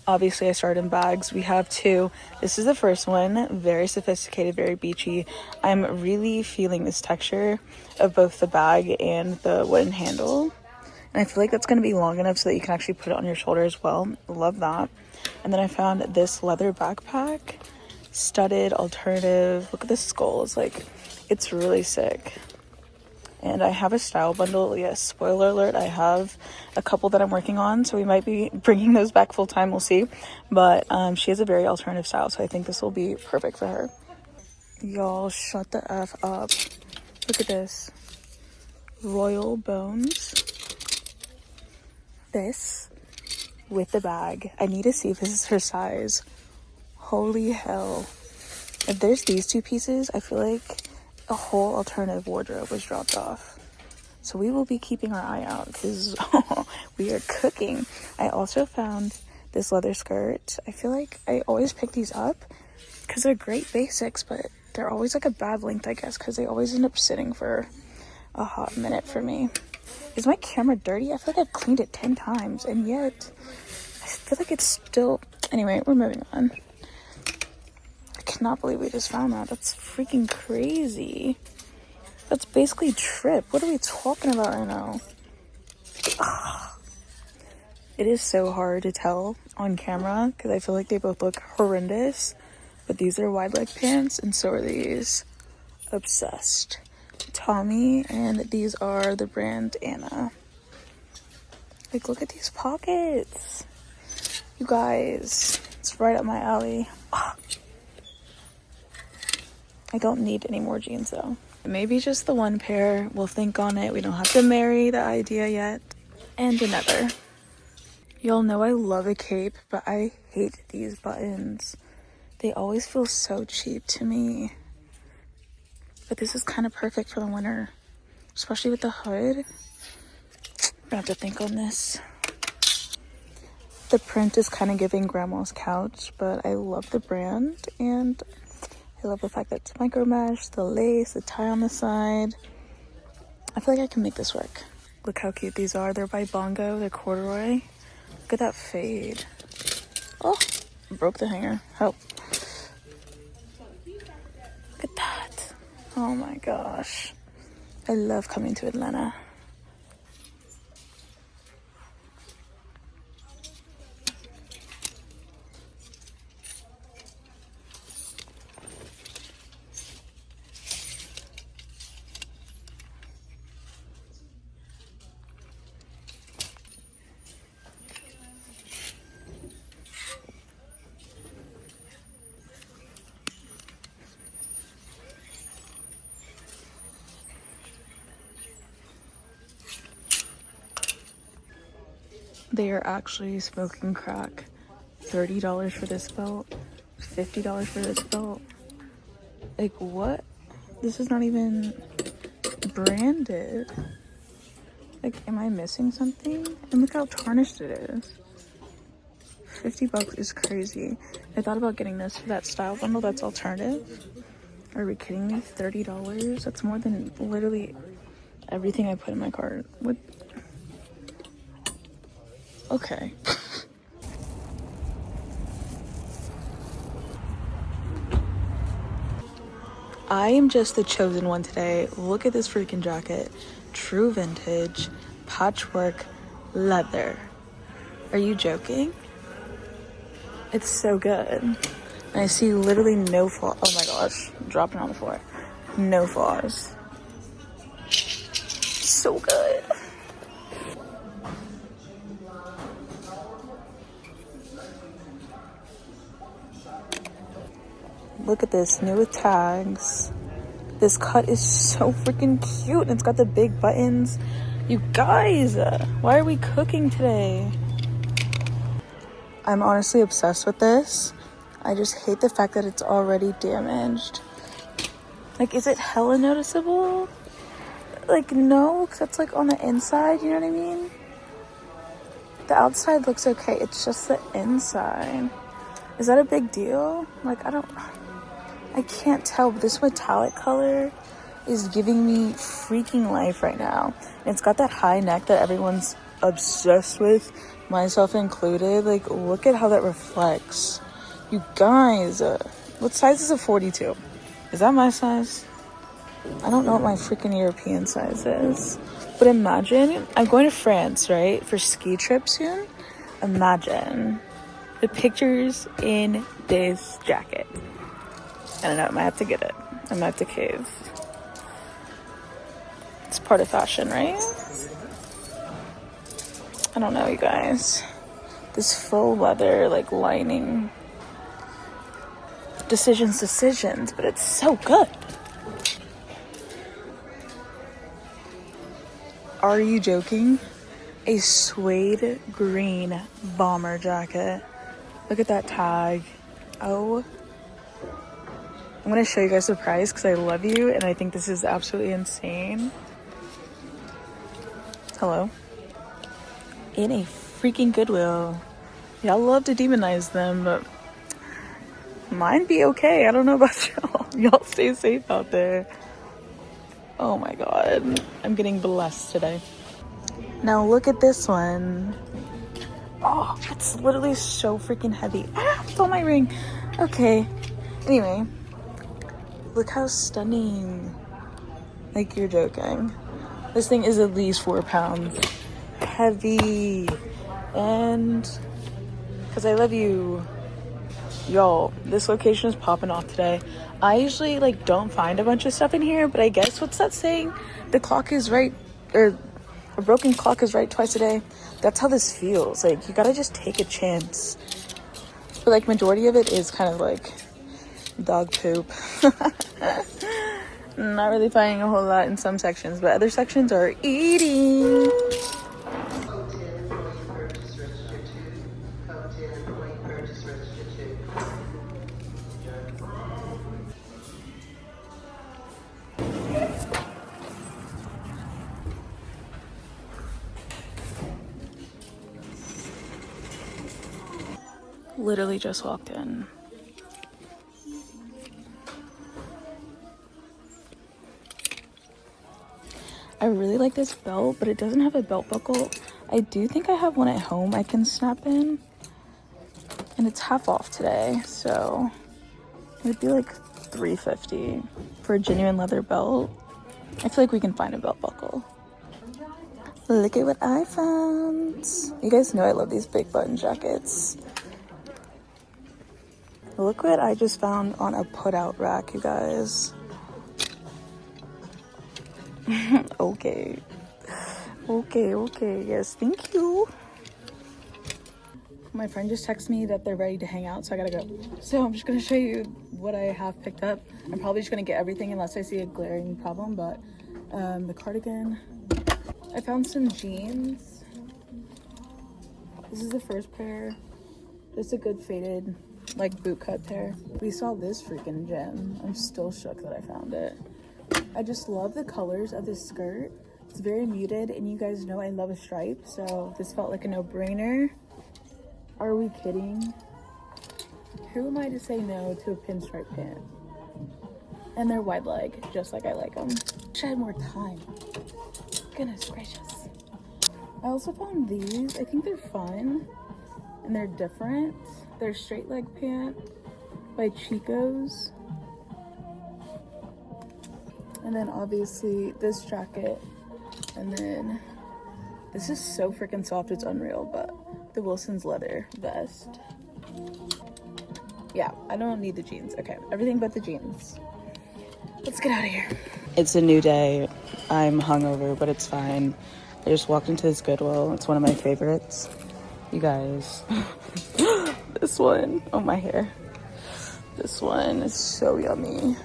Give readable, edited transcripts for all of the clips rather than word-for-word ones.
Obviously, I started in bags. We have two. This is the first one. Very sophisticated, very beachy. I'm really feeling this texture of both the bag and the wooden handle. And I feel like that's going to be long enough so that you can actually put it on your shoulder as well. Love that. And then I found this leather backpack. Studded, alternative. Look at the skulls. Like, it's really sick. And I have a style bundle. Yes, spoiler alert, I have a couple that I'm working on, so we might be bringing those back full time. We'll see. But she has a very alternative style, so I think this will be perfect for her. Y'all, shut the F up. Look at this. Royal bones. This with the bag. I need to see if this is her size. Holy hell. If there's these two pieces, I feel like a whole alternative wardrobe was dropped off. So we will be keeping our eye out because we are cooking. I also found this leather skirt. I feel like I always pick these up because they're great basics, but they're always like a bad length, I guess, because they always end up sitting for a hot minute for me. Is my camera dirty? I feel like I've cleaned it 10 times, and yet I feel like it's still... Anyway, we're moving on. I cannot believe we just found that. That's freaking crazy. That's basically Trip. What are we talking about right now? Ugh. It is so hard to tell on camera because I feel like they both look horrendous. But these are wide leg pants, and so are these. Obsessed. Tommy, and these are the brand Anna. Like, look at these pockets. You guys, it's right up my alley. Ugh. I don't need any more jeans though. Maybe just the one pair. We'll think on it. We don't have to marry the idea yet. And another. Y'all know I love a cape, but I hate these buttons. They always feel so cheap to me. But this is kind of perfect for the winter, especially with the hood. I'm gonna have to think on this. The print is kind of giving grandma's couch, but I love the brand, and I love the fact that it's micro mesh, the lace, the tie on the side. I feel like I can make this work. Look how cute these are. They're by Bongo, they're corduroy. Look at that fade. Oh, broke the hanger. Help. Look at that. Oh my gosh. I love coming to Atlanta. They are actually smoking crack. $30 for this belt, $50 for this belt. Like, what? This is not even branded. Like, am I missing something? And look how tarnished it is. $50 is crazy. I thought about getting this for that style bundle that's alternative. Are we kidding me? $30? That's more than literally everything I put in my cart. What? Okay. I am just the chosen one today. Look at this freaking jacket. True vintage, patchwork, leather. Are you joking? It's so good. And I see literally no flaw. Oh my gosh. Dropping on the floor. No flaws. So good. Look at this, new with tags. This cut is so freaking cute. And it's got the big buttons. You guys, why are we cooking today? I'm honestly obsessed with this. I just hate the fact that it's already damaged. Like, is it hella noticeable? Like, no, because that's like on the inside, you know what I mean? The outside looks okay. It's just the inside. Is that a big deal? Like, I can't tell, but this metallic color is giving me freaking life right now. And it's got that high neck that everyone's obsessed with. myself included. Like, look at how that reflects. You guys, what size is a 42? Is that my size? I don't know what my freaking European size is. But imagine, I'm going to France, right? For ski trip soon. Imagine the pictures in this jacket. I don't know, I might have to get it. I might have to cave. It's part of fashion, right? I don't know, you guys. This faux leather, like, lining. Decisions, but it's so good. Are you joking? A suede green bomber jacket. Look at that tag. Oh. I'm gonna show you guys the price because I love you and I think this is absolutely insane. Hello. In a freaking Goodwill. Y'all love to demonize them, but mine be okay. I don't know about y'all. Y'all stay safe out there. Oh my god. I'm getting blessed today. Now look at this one. Oh, it's literally so freaking heavy. Ah, it's on my ring. Okay. Anyway. Look how stunning. Like, you're joking. This thing is at least 4 pounds. Heavy. And because I love you. Y'all, this location is popping off today. I usually, like, don't find a bunch of stuff in here, but I guess, what's that saying? The clock is right, or a broken clock is right twice a day. That's how this feels. Like, you gotta just take a chance. But, like, majority of it is kind of, like, dog poop. Not really finding a whole lot in some sections, but other sections are eating. Literally just walked in. I really like this belt, but it doesn't have a belt buckle. I do think I have one at home I can snap in. And it's half off today, so it'd be like $3.50 for a genuine leather belt. I feel like we can find a belt buckle. Look at what I found. You guys know I love these big button jackets. Look what I just found on a put-out rack, you guys. Okay. Okay. Yes, thank you. My friend just texted me that they're ready to hang out, so I gotta go. So I'm just gonna show you what I have picked up. I'm probably just gonna get everything unless I see a glaring problem, but the cardigan. I found some jeans. This is the first pair. Just a good faded, like, boot cut pair. We saw this freaking gem. I'm still shook that I found it. I just love the colors of this skirt. It's very muted, and you guys know I love a stripe, so this felt like a no-brainer. Are we kidding? Who am I to say no to a pinstripe pant? And they're wide leg, just like I like them. Wish I had more time. Goodness gracious. I also found these. I think they're fun, and they're different. They're straight leg pant by Chico's. And then obviously this jacket. And then this is so freaking soft, it's unreal, but the Wilson's leather vest. Yeah, I don't need the jeans. Okay, everything but the jeans. Let's get out of here. It's a new day. I'm hungover, but it's fine. I just walked into this Goodwill. It's one of my favorites. You guys, this one, oh, my hair. This one is so yummy.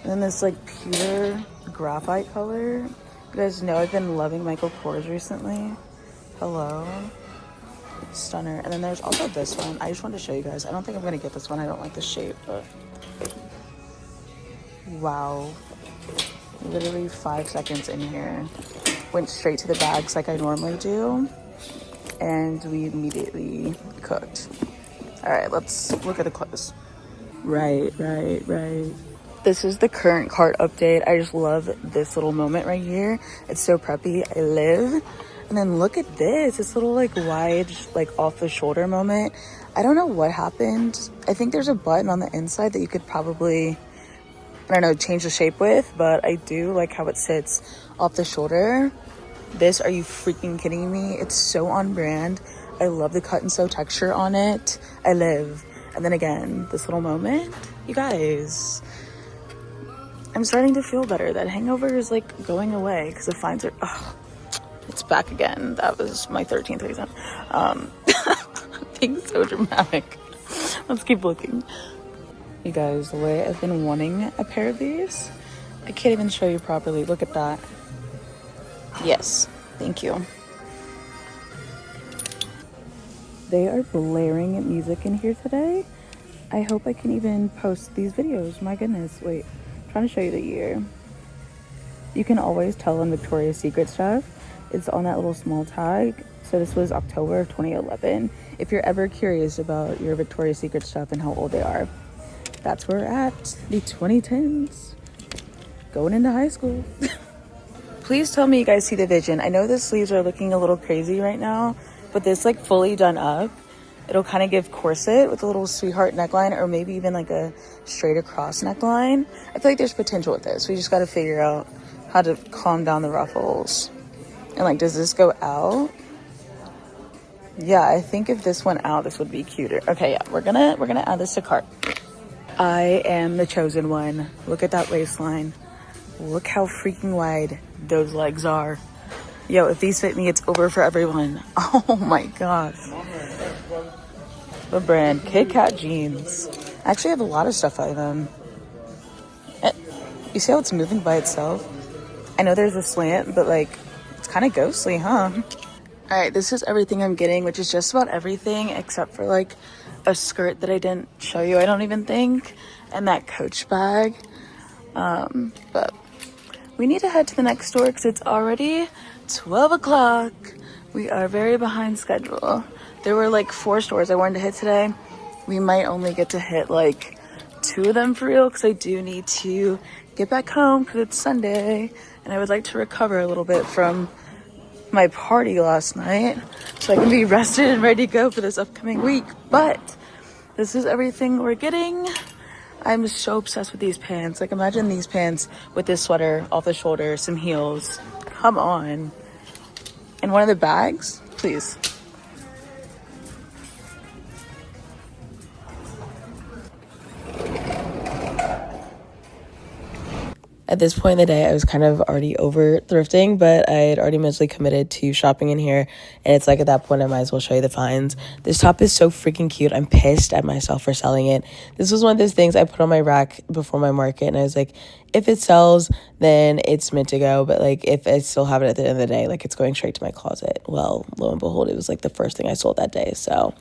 And then this, like, pewter graphite color. You guys know I've been loving Michael Kors recently. Hello. Stunner. And then there's also this one. I just wanted to show you guys. I don't think I'm gonna get this one. I don't like the shape, but wow. Literally 5 seconds in here. Went straight to the bags like I normally do. And we immediately cooked. All right, let's look at the clothes. Right. This is the current cart update. I just love this little moment right here. It's so preppy. I live. And then look at this little like wide, like off the shoulder moment. I don't know what happened. I think there's a button on the inside that you could probably, I don't know, change the shape with, but I do like how it sits off the shoulder. This, are you freaking kidding me? It's so on brand. I love the cut and sew texture on it. I live. And then again, this little moment, you guys, I'm starting to feel better. That hangover is like going away because the fines are, oh, it's back again. That was my 13th reason. Being so dramatic. Let's keep looking. You guys, the way I've been wanting a pair of these, I can't even show you properly. Look at that. Yes, thank you. They are blaring music in here today. I hope I can even post these videos. My goodness, wait, I'm trying to show you the year. You can always tell on Victoria's Secret stuff. It's on that little small tag. So this was October of 2011. If you're ever curious about your Victoria's Secret stuff and how old they are, that's where we're at, the 2010s, going into high school. Please tell me you guys see the vision. I know the sleeves are looking a little crazy right now, but this like fully done up, it'll kind of give corset with a little sweetheart neckline, or maybe even like a straight across neckline. I feel like there's potential with this. We just got to figure out how to calm down the ruffles. And like, does this go out? Yeah, I think if this went out, this would be cuter. Okay, yeah, we're gonna add this to cart. I am the chosen one. Look at that waistline. Look how freaking wide those legs are. Yo, if these fit me, it's over for everyone. Oh my gosh. The brand, Kit Kat jeans. I actually have a lot of stuff by them. You see how it's moving by itself? I know there's a slant, but like, it's kind of ghostly, huh? All right, this is everything I'm getting, which is just about everything except for like a skirt that I didn't show you, I don't even think, and that Coach bag. But we need to head to the next store because it's already 12 o'clock. We are very behind schedule. There were like 4 stores I wanted to hit today. We might only get to hit like 2 of them for real because I do need to get back home because it's Sunday and I would like to recover a little bit from my party last night so I can be rested and ready to go for this upcoming week. But this is everything we're getting. I'm so obsessed with these pants. Like, imagine these pants with this sweater off the shoulder, some heels. Come on. And one of the bags, please. At this point in the day, I was kind of already over thrifting, but I had already mentally committed to shopping in here. And it's like at that point, I might as well show you the finds. This top is so freaking cute. I'm pissed at myself for selling it. This was one of those things I put on my rack before my market. And I was like, if it sells, then it's meant to go. But like, if I still have it at the end of the day, like it's going straight to my closet. Well, lo and behold, it was like the first thing I sold that day. So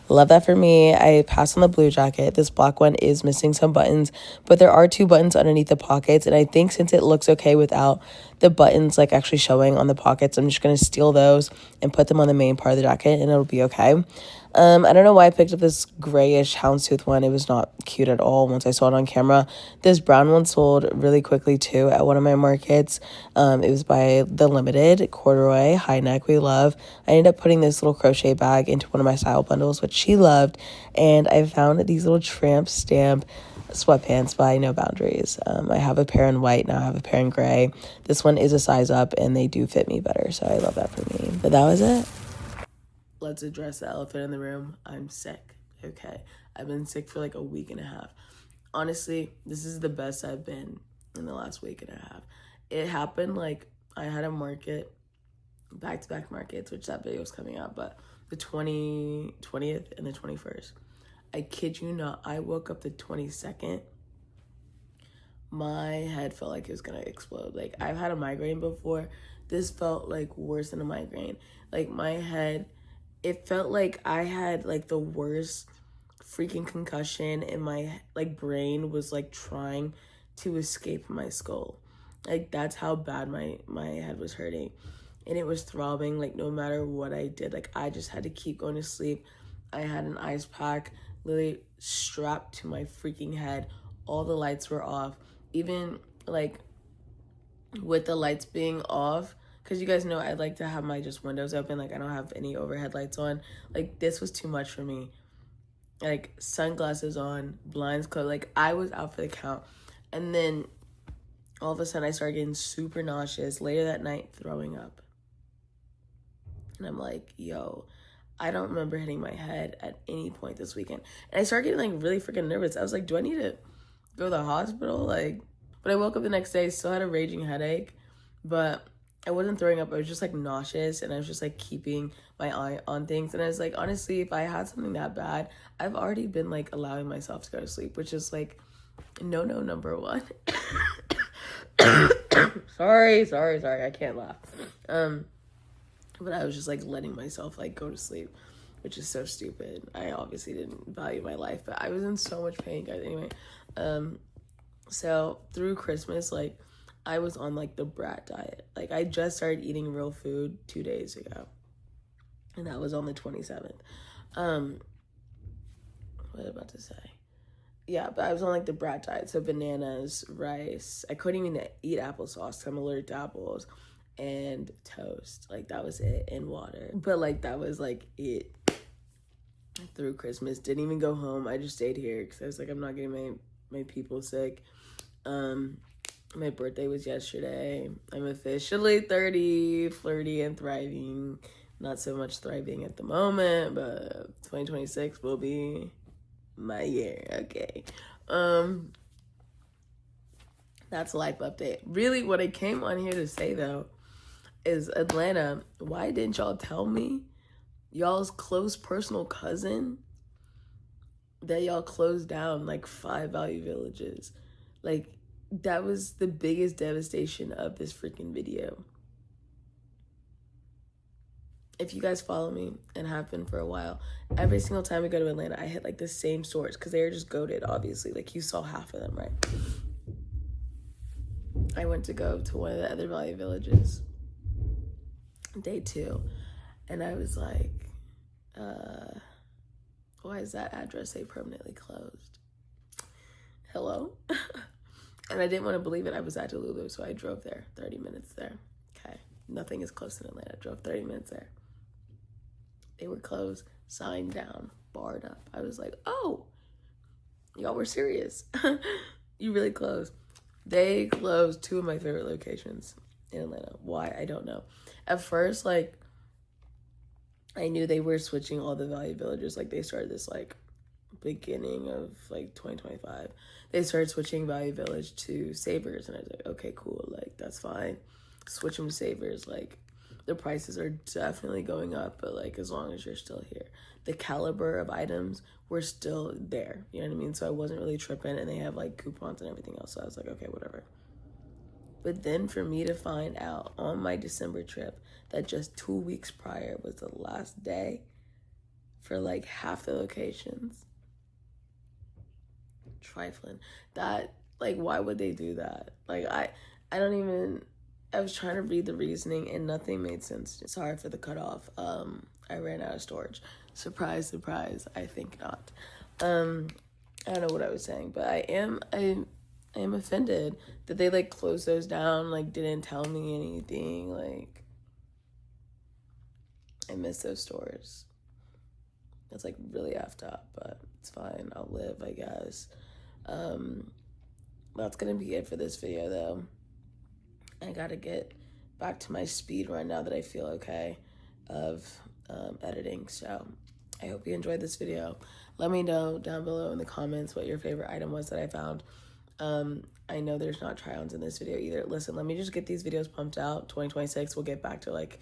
love that for me. I passed on the blue jacket. This black one is missing some buttons, but there are 2 buttons underneath the pockets. And I think since it looks okay without the buttons like actually showing on the pockets, I'm just going to steal those and put them on the main part of the jacket and it'll be okay. I don't know why I picked up this grayish houndstooth one. It was not cute at all once I saw it on camera. This brown one sold really quickly too at one of my markets. It was by The Limited, corduroy, high neck, we love. I ended up putting this little crochet bag into one of my style bundles, which she loved. And I found these little tramp stamp sweatpants by No Boundaries. I have a pair in white, now I have a pair in gray. This one is a size up and they do fit me better, so I love that for me. But that was it. Let's address the elephant in the room. I'm sick. Okay. I've been sick for like a week and a half. Honestly, this is the best I've been in the last week and a half. It happened like I had a market, back-to-back markets, which that video is coming out, but the 20th and the 21st. I kid you not, I woke up the 22nd. My head felt like it was gonna explode. Like, I've had a migraine before. This felt like worse than a migraine. Like, my head, it felt like I had like the worst freaking concussion and my like brain was like trying to escape my skull. Like, that's how bad my head was hurting. And it was throbbing like no matter what I did. Like, I just had to keep going to sleep. I had an ice pack literally strapped to my freaking head. All the lights were off. Even like with the lights being off, because you guys know I like to have my just windows open. Like, I don't have any overhead lights on. Like, this was too much for me. Like, sunglasses on, blinds closed. Like, I was out for the count. And then all of a sudden I started getting super nauseous. Later that night, throwing up. And I'm like, yo, I don't remember hitting my head at any point this weekend. And I started getting like really freaking nervous. I was like, do I need to go to the hospital? Like, but I woke up the next day, still had a raging headache, but I wasn't throwing up. I was just like nauseous, and I was just like keeping my eye on things. And I was like, honestly, if I had something that bad, I've already been like allowing myself to go to sleep, which is like no number one. sorry, I can't laugh. But I was just like letting myself like go to sleep, which is so stupid. I obviously didn't value my life, but I was in so much pain, guys. Anyway, so through Christmas, like, I was on like the brat diet. Like, I just started eating real food 2 days ago, and that was on the 27th. What was I about to say? Yeah, but I was on like the brat diet, so bananas, rice. I couldn't even eat applesauce because I'm allergic to apples, and toast. Like, that was it, and water. But like, that was like it through Christmas. Didn't even go home. I just stayed here because I was like, I'm not getting my people sick. My birthday was yesterday. I'm officially 30, flirty and thriving. Not so much thriving at the moment, but 2026 will be my year. Okay. That's a life update. Really, what I came on here to say though is, Atlanta, why didn't y'all tell me y'all's close personal cousin that y'all closed down like 5 value villages? Like, that was the biggest devastation of this freaking video. If you guys follow me and have been for a while, every single time we go to Atlanta, I hit like the same stores because they are just goated, obviously. Like, you saw half of them, right? I went to go to one of the other value villages, day 2, and I was like, why is that address say permanently closed? Hello? And I didn't want to believe it. I was at Delulu, so I drove there, 30 minutes there. Okay, nothing is close in Atlanta. I drove 30 minutes there. They were closed, signed down, barred up. I was like, oh, y'all were serious. You really closed. They closed 2 of my favorite locations in Atlanta. Why? I don't know. At first, like, I knew they were switching all the value villages. Like, they started this, like, beginning of, like, 2025. They started switching value village to Savers, and I was like, okay, cool. Like, that's fine. Switch them to Savers. Like, the prices are definitely going up, but, like, as long as you're still here. The caliber of items were still there. You know what I mean? So I wasn't really tripping, and they have, like, coupons and everything else. So I was like, okay, whatever. But then for me to find out on my December trip that just 2 weeks prior was the last day for, like, half the locations. Trifling. That, like, why would they do that? Like, I don't even... I was trying to read the reasoning and nothing made sense. Sorry for the cutoff. I ran out of storage. Surprise, surprise. I think not. I don't know what I was saying, but I am offended that they, like, closed those down, like, didn't tell me anything. Like, I miss those stores. It's, like, really effed up, but it's fine. I'll live, I guess. That's gonna be it for this video, though. I gotta get back to my speed run now that I feel okay of editing. So I hope you enjoyed this video. Let me know down below in the comments what your favorite item was that I found. I know there's not try-ons in this video either. Listen, let me just get these videos pumped out. 2026, we'll get back to, like,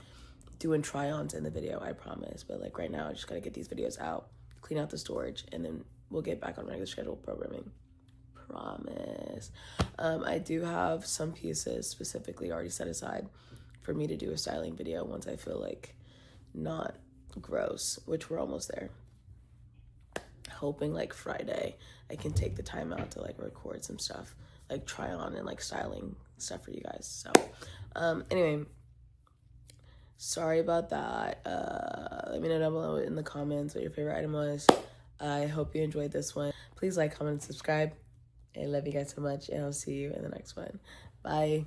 doing try-ons in the video, I promise. But, like, right now, I just gotta get these videos out, clean out the storage, and then we'll get back on regular scheduled programming. Promise. I do have some pieces specifically already set aside for me to do a styling video once I feel like not gross, which we're almost there. Hoping, like, Friday I can take the time out to, like, record some stuff, like, try on and, like, styling stuff for you guys. So anyway, sorry about that. Let me know down below in the comments what your favorite item was. I hope you enjoyed this one. Please like, comment, and subscribe. I love you guys so much, and I'll see you in the next one. Bye.